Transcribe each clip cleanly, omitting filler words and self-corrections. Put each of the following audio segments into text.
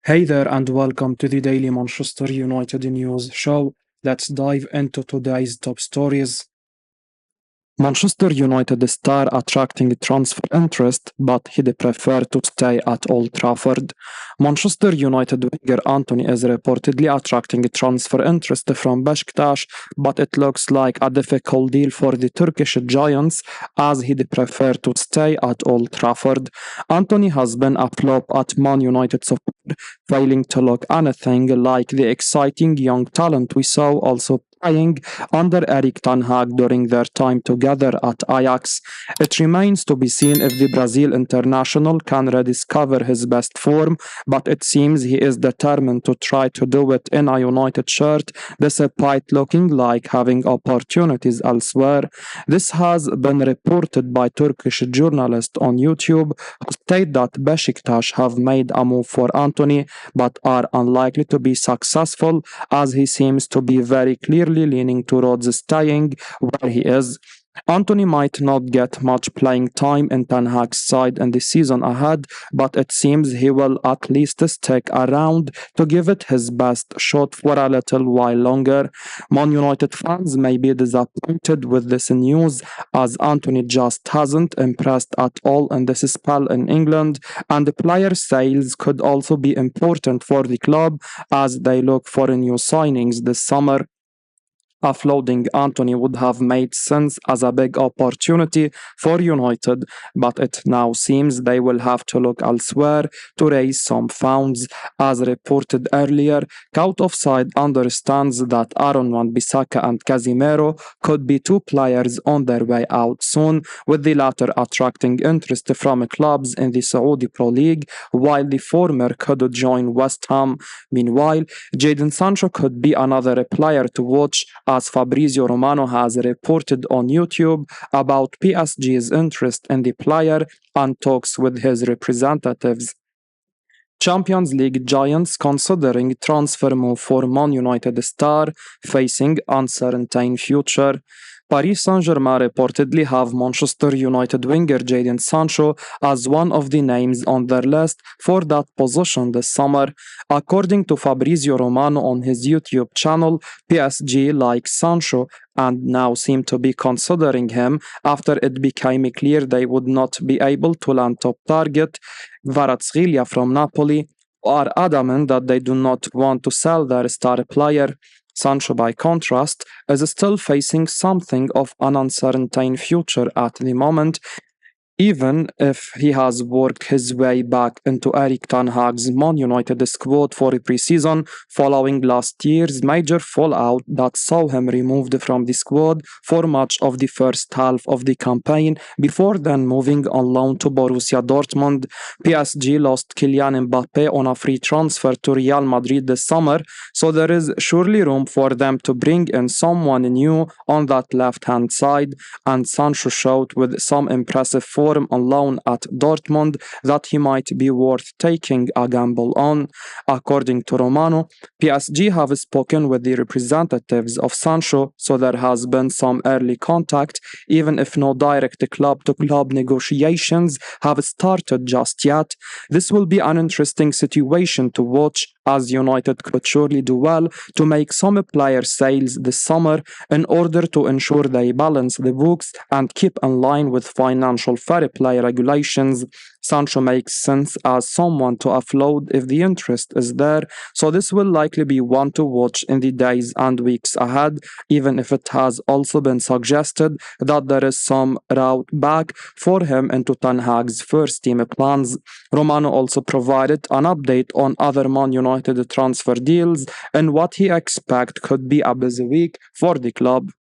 Hey there, and welcome to the Daily Manchester United News Show. Let's dive into today's top stories. Manchester United star attracting transfer interest, but he'd prefer to stay at Old Trafford. Manchester United winger Antony is reportedly attracting transfer interest from Besiktas, but it looks like a difficult deal for the Turkish giants as he'd prefer to stay at Old Trafford. Antony has been a flop at Man United so far, failing to look anything like the exciting young talent we saw also playing under Erik during their time together at Ajax. It remains to be seen if the Brazil international can rediscover his best form, but it seems he is determined to try to do it in a United shirt, despite looking like having opportunities elsewhere. This has been reported by Turkish journalists on YouTube who state that Besiktas have made a move for Antony but are unlikely to be successful as he seems to be very clearly leaning towards staying where he is. Antony might not get much playing time in Ten Hag's side in the season ahead, but it seems he will at least stick around to give it his best shot for a little while longer. Man United fans may be disappointed with this news as Antony just hasn't impressed at all in this spell in England, and the player sales could also be important for the club as they look for new signings this summer. Offloading Antony would have made sense as a big opportunity for United, but it now seems they will have to look elsewhere to raise some funds. As reported earlier, Count Offside understands that Aaron Wan-Bissaka and Casemiro could be two players on their way out soon, with the latter attracting interest from clubs in the Saudi Pro League, while the former could join West Ham. Meanwhile, Jadon Sancho could be another player to watch as Fabrizio Romano has reported on YouTube about PSG's interest in the player and talks with his representatives. Champions League giants considering transfer move for Man United star facing uncertain future. Paris Saint-Germain reportedly have Manchester United winger Jadon Sancho as one of the names on their list for that position this summer. According to Fabrizio Romano on his YouTube channel, PSG likes Sancho and now seem to be considering him after it became clear they would not be able to land top target Kvaratskhelia from Napoli, are adamant that they do not want to sell their star player. Sancho, by contrast, is still facing something of an uncertain future at the moment, even if he has worked his way back into Erik Ten Hag's Man United squad for a pre-season following last year's major fallout that saw him removed from the squad for much of the first half of the campaign before then moving on loan to Borussia Dortmund. PSG lost Kylian Mbappe on a free transfer to Real Madrid this summer, so there is surely room for them to bring in someone new on that left-hand side, and Sancho showed with some impressive form on loan at Dortmund that he might be worth taking a gamble on. According to Romano, PSG have spoken with the representatives of Sancho, so there has been some early contact, even if no direct club-to-club negotiations have started just yet. This will be an interesting situation to watch, as United could surely do well to make some player sales this summer in order to ensure they balance the books and keep in line with financial fair play regulations. Sancho makes sense as someone to offload if the interest is there, so this will likely be one to watch in the days and weeks ahead, even if it has also been suggested that there is some route back for him into Ten Hag's first team plans. Romano also provided an update on other Man United transfer deals and what he expects could be a busy week for the club.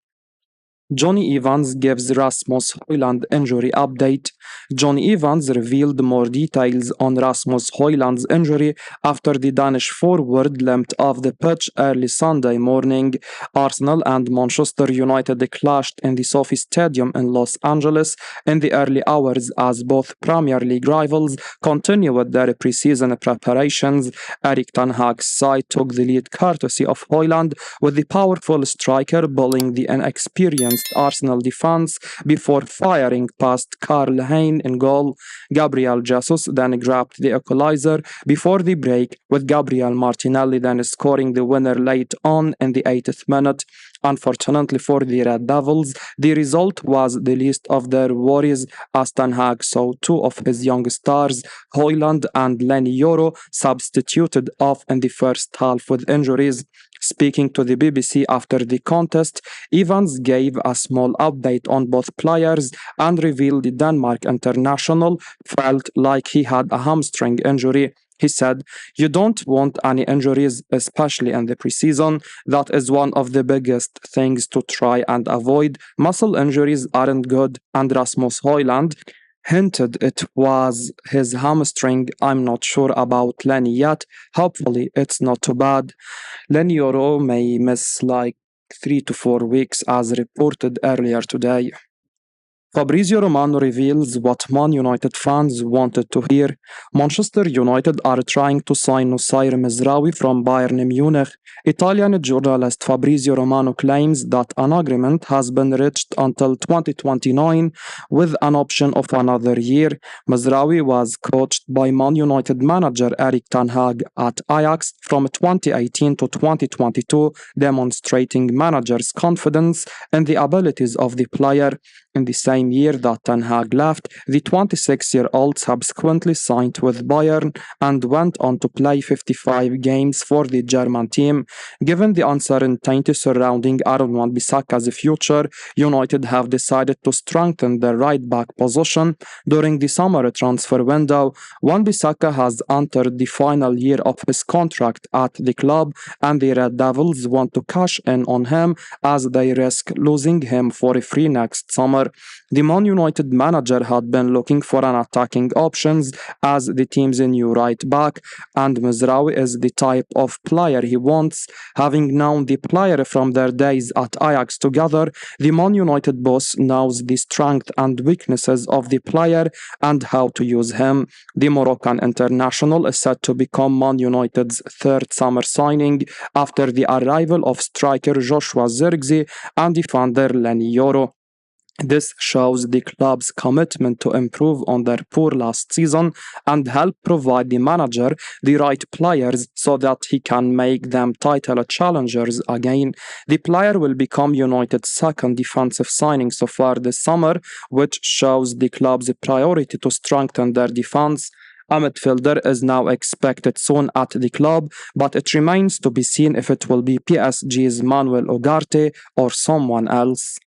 Johnny Evans gives Rasmus Holand injury update. Johnny Evans revealed more details on Rasmus Hoyland's injury after the Danish forward limped off the pitch early Sunday morning. Arsenal and Manchester United clashed in the Sophie Stadium in Los Angeles in the early hours as both Premier League rivals continue with their pre-season preparations. Erik Ten Hag's side took the lead courtesy of Hoyland, with the powerful striker bullying the inexperienced against Arsenal defense before firing past Karl Hein in goal. Gabriel Jesus then grabbed the equalizer before the break, with Gabriel Martinelli then scoring the winner late on in the 80th minute. Unfortunately for the Red Devils, the result was the least of their worries as Ten Hag saw two of his young stars, Hoyland and Lenny Yoro, substituted off in the first half with injuries. Speaking to the BBC after the contest, Evans gave a small update on both players and revealed the Denmark international felt like he had a hamstring injury. He said, "You don't want any injuries, especially in the preseason. That is one of the biggest things to try and avoid. Muscle injuries aren't good." And Rasmus Holand hinted it was his hamstring. "I'm not sure about Lenny yet. Hopefully, it's not too bad." Lenny Yoro may miss like 3 to 4 weeks, as reported earlier today. Fabrizio Romano reveals what Man United fans wanted to hear. Manchester United are trying to sign Nusair Mizraoui from Bayern Munich. Italian journalist Fabrizio Romano claims that an agreement has been reached until 2029 with an option of another year. Mizraoui was coached by Man United manager Erik at Ajax from 2018 to 2022, demonstrating manager's confidence in the abilities of the player. In the same year that Ten Hag left, the 26-year-old subsequently signed with Bayern and went on to play 55 games for the German team. Given the uncertainty surrounding Aaron Wan-Bissaka's future, United have decided to strengthen their right-back position during the summer transfer window. Wan-Bissaka has entered the final year of his contract at the club, and the Red Devils want to cash in on him as they risk losing him for free next summer. The Man United manager had been looking for an attacking options as the team's new right back, and Mizraoui is the type of player he wants. Having known the player from their days at Ajax together, the Man United boss knows the strengths and weaknesses of the player and how to use him. The Moroccan international is set to become Man United's third summer signing after the arrival of striker Joshua Zirkzee and defender Lenny Yoro. This shows the club's commitment to improve on their poor last season and help provide the manager the right players so that he can make them title challengers again. The player will become United's second defensive signing so far this summer, which shows the club's priority to strengthen their defense. A midfielder is now expected soon at the club, but it remains to be seen if it will be PSG's Manuel Ugarte or someone else.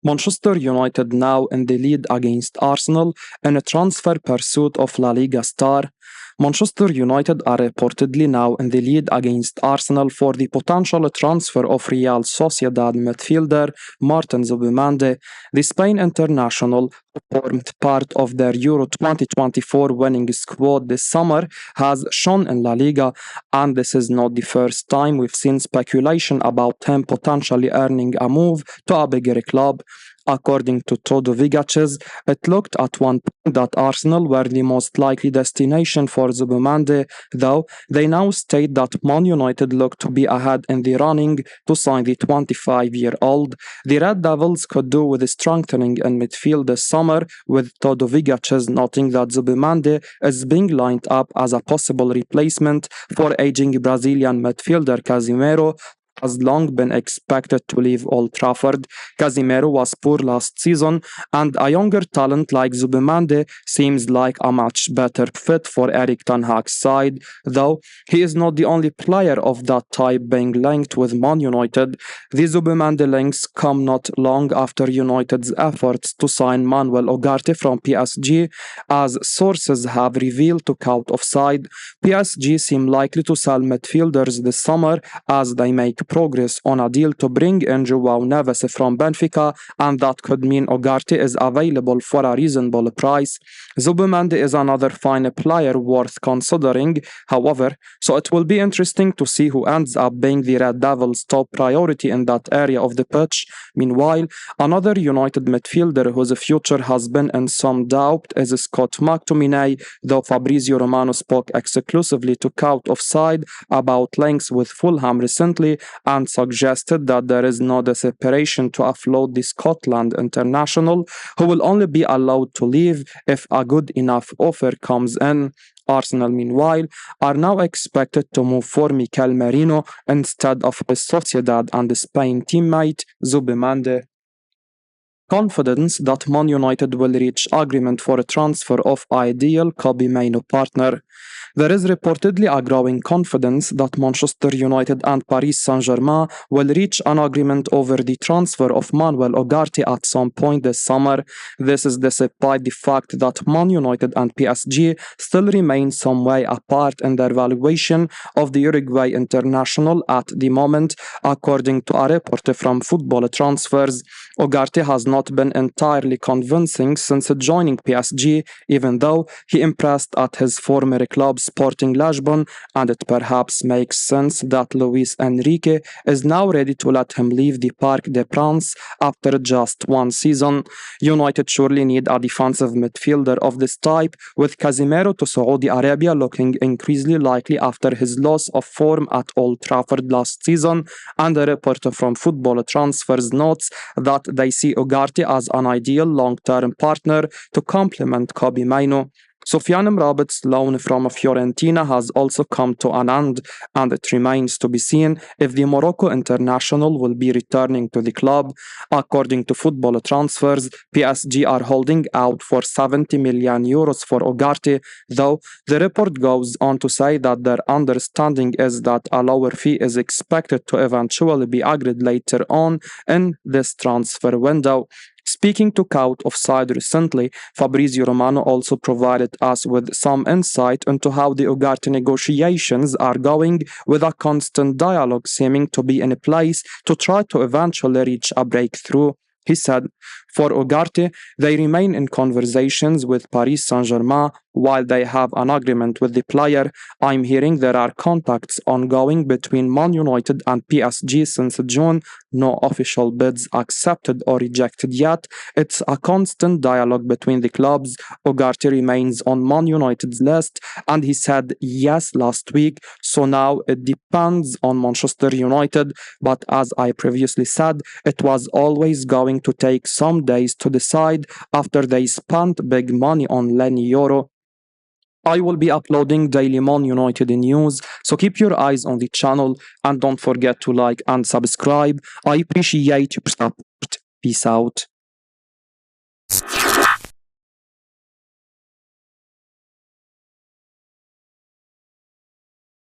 Manchester United now in the lead against Arsenal in a transfer pursuit of La Liga star. Manchester United are reportedly now in the lead against Arsenal for the potential transfer of Real Sociedad midfielder Martin Zubimendi. The Spain international, who formed part of their Euro 2024 winning squad this summer, has shone in La Liga, and this is not the first time we've seen speculation about him potentially earning a move to a bigger club. According to Todo Vigaches, it looked at one point that Arsenal were the most likely destination for Zubimendi, though they now state that Man United look to be ahead in the running to sign the 25-year-old. The Red Devils could do with strengthening in midfield this summer, with Todo Vigaches noting that Zubimendi is being lined up as a possible replacement for aging Brazilian midfielder Casemiro, has long been expected to leave Old Trafford. Casemiro was poor last season, and a younger talent like Zubimendi seems like a much better fit for Erik Ten Hag's side, though he is not the only player of that type being linked with Man United. The Zubimendi links come not long after United's efforts to sign Manuel Ugarte from PSG, as sources have revealed to Cout Offside. PSG seem likely to sell midfielders this summer as they make progress on a deal to bring in Joao Neves from Benfica, and that could mean Ugarte is available for a reasonable price. Zubimendi is another fine player worth considering, however, so it will be interesting to see who ends up being the Red Devils' top priority in that area of the pitch. Meanwhile, another United midfielder whose future has been in some doubt is Scott McTominay, though Fabrizio Romano spoke exclusively to Cout Offside about links with Fulham recently. and suggested that there is no desperation to offload the Scotland international, who will only be allowed to leave if a good enough offer comes in. Arsenal, meanwhile, are now expected to move for Mikel Merino instead of his Sociedad and Spain teammate Zubimande. Confidence that Man United will reach agreement for a transfer of ideal Kobe Mainoo partner. There is reportedly a growing confidence that Manchester United and Paris Saint-Germain will reach an agreement over the transfer of Manuel Ugarte at some point this summer. This is despite the fact that Man United and PSG still remain some way apart in their valuation of the Uruguay international at the moment, according to a report from Football Transfers. Ugarte has not been entirely convincing since joining PSG, even though he impressed at his former club Sporting Lisbon, and it perhaps makes sense that Luis Enrique is now ready to let him leave the Parc des Princes after just one season. United surely need a defensive midfielder of this type, with Casemiro to Saudi Arabia looking increasingly likely after his loss of form at Old Trafford last season, and a report from Football Transfers notes that they see Ugarte as an ideal long-term partner to complement Kobe Mainoo. Sofiane Mrabit's loan from Fiorentina has also come to an end, and it remains to be seen if the Morocco international will be returning to the club. According to Football Transfers, PSG are holding out for 70 million euros for Ugarte, though the report goes on to say that their understanding is that a lower fee is expected to eventually be agreed later on in this transfer window. Speaking to Count Offside recently, Fabrizio Romano also provided us with some insight into how the Ugarte negotiations are going, with a constant dialogue seeming to be in place to try to eventually reach a breakthrough. He said, for Ugarte, they remain in conversations with Paris Saint-Germain while they have an agreement with the player. I'm hearing there are contacts ongoing between Man United and PSG since June. No official bids accepted or rejected yet. It's a constant dialogue between the clubs. Ugarte remains on Man United's list, and he said yes last week, so now it depends on Manchester United, but as I previously said, it was always going to take some days to decide after they spent big money on Lenny Yoro. I will be uploading daily Man United news, so keep your eyes on the channel and don't forget to like and subscribe. I appreciate your support. Peace out.